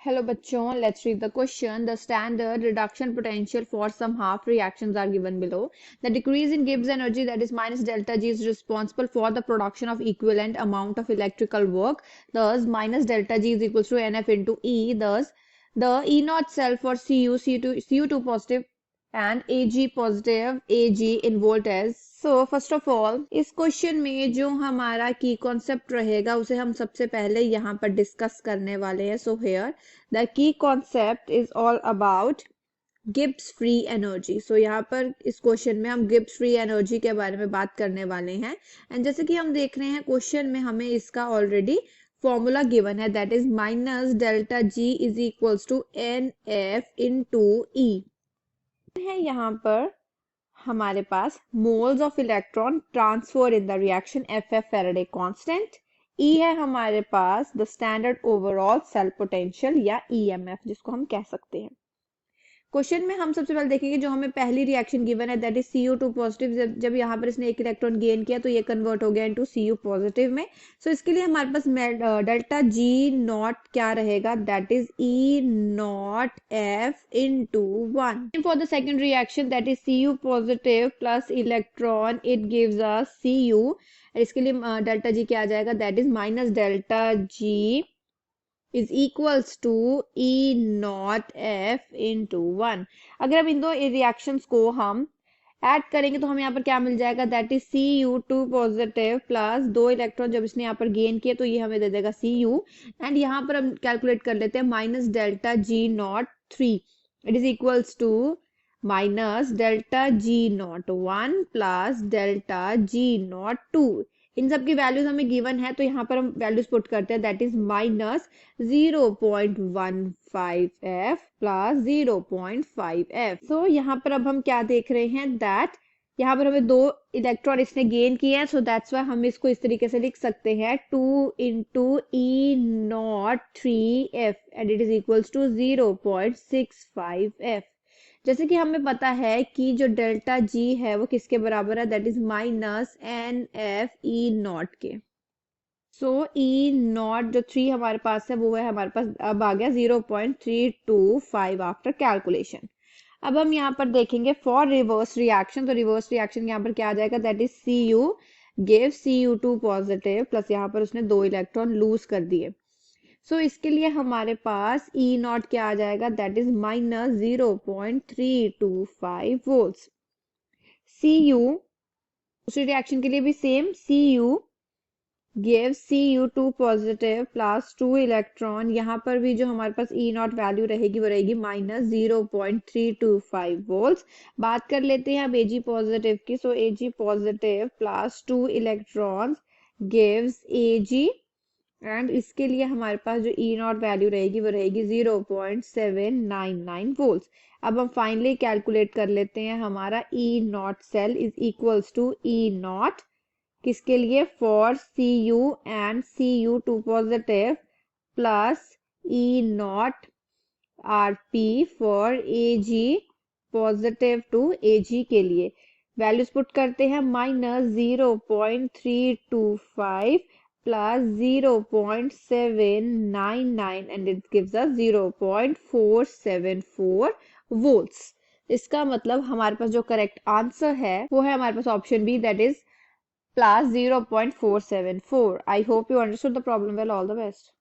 Hello bachon, let's read the question. The standard reduction potential for some half reactions are given below. The decrease in Gibbs energy, that is minus delta G, is responsible for the production of equivalent amount of electrical work. Thus minus delta G is equals to NF into E. Thus the E naught cell for Cu2 positive and Ag positive, Ag in volt as. So first of all, इस question में जो हमारा की concept रहेगा उसे हम सबसे पहले यहाँ पर डिस्कस करने वाले हैं. So here the key concept is all about Gibbs free energy. So यहाँ पर इस क्वेश्चन में हम गिब्स फ्री एनर्जी के बारे में बात करने वाले हैं. एंड जैसे कि हम देख रहे हैं क्वेश्चन में हमें इसका ऑलरेडी फॉर्मूला गिवन है, that is minus delta G is equals to n F into E है. यहाँ पर हमारे पास moles of electron transfer in the reaction F Faraday constant. E है हमारे पास the standard overall cell potential या ईएमएफ जिसको हम कह सकते हैं. क्वेश्चन में हम सबसे पहले देखेंगे जो हमें पहली रिएक्शन गिवन है, दैट इज Cu2 पॉजिटिव. जब यहाँ पर इसने एक इलेक्ट्रॉन गेन किया तो ये कन्वर्ट हो गया इनटू Cu पॉजिटिव में. सो इसके लिए हमारे पास डेल्टा जी नॉट क्या रहेगा, that is E not F into 1. For the second reaction that is Cu positive plus electron, it gives us Cu. इसके लिए डेल्टा जी क्या आ जाएगा, that is minus delta ji is equals to E not F into 1. अगर हम इन दो reactions को हम add करेंगे तो हमें यहाँ पर क्या मिल जाएगा, that is Cu2 positive plus 2 electron जब इसने यहाँ पर गेन किए तो ये हमें दे देगा Cu. एंड यहाँ पर हम कैलकुलेट कर लेते हैं minus delta G naught 3. It is equals to minus delta G naught 1 plus delta G naught 2. इन सब की वैल्यूज हमें गिवन है तो यहाँ पर हम वैल्यूज पुट करते हैं, that is minus 0.15 F plus 0.5 F. सो यहाँ पर अब हम क्या देख रहे हैं, दैट यहाँ पर हमें 2 इलेक्ट्रॉन इसने गेन किए हैं. सो दैट्स वाई हम इसको इस तरीके से लिख सकते हैं 2 into E naught 3 F and it is equals to 0.65 F. जैसे कि हमें पता है कि जो डेल्टा जी है वो किसके बराबर है, that is minus N F E naught के. सो ई नॉट जो 3 हमारे पास है वो है हमारे पास अब आ गया 0.325 आफ्टर कैलकुलेशन. अब हम यहाँ पर देखेंगे फॉर रिवर्स रिएक्शन. तो रिवर्स रिएक्शन यहाँ पर क्या आ जाएगा, that is Cu give Cu2 positive plus यहाँ पर उसने 2 इलेक्ट्रॉन लूज कर दिए. सो इसके लिए हमारे पास E नॉट क्या आ जाएगा, that is minus 0.325 volts. Cu दूसरी रिएक्शन के लिए भी same, Cu give Cu2 positive plus 2 electron. यहाँ पर भी जो हमारे पास E नॉट वैल्यू रहेगी वो रहेगी माइनस 0.325 वोल्ट्स. बात कर लेते हैं अब Ag पॉजिटिव की. सो Ag positive plus 2 electrons gives Ag and इसके लिए हमारे पास जो E नॉट वैल्यू रहेगी वो रहेगी 0.799 वोल्ट्स. अब हम फाइनली कैलकुलेट कर लेते हैं हमारा E naught cell is equals to E naught किसके लिए, for Cu and Cu2 positive plus E naught Rp for Ag positive to Ag के लिए. वैल्यूज पुट करते हैं minus 0.325 plus 0.799 and it gives us 0.474 volts. इसका मतलब हमारे पास जो करेक्ट आंसर है वो है हमारे पास option B, that is plus 0.474. I hope you understood the problem well. All the best.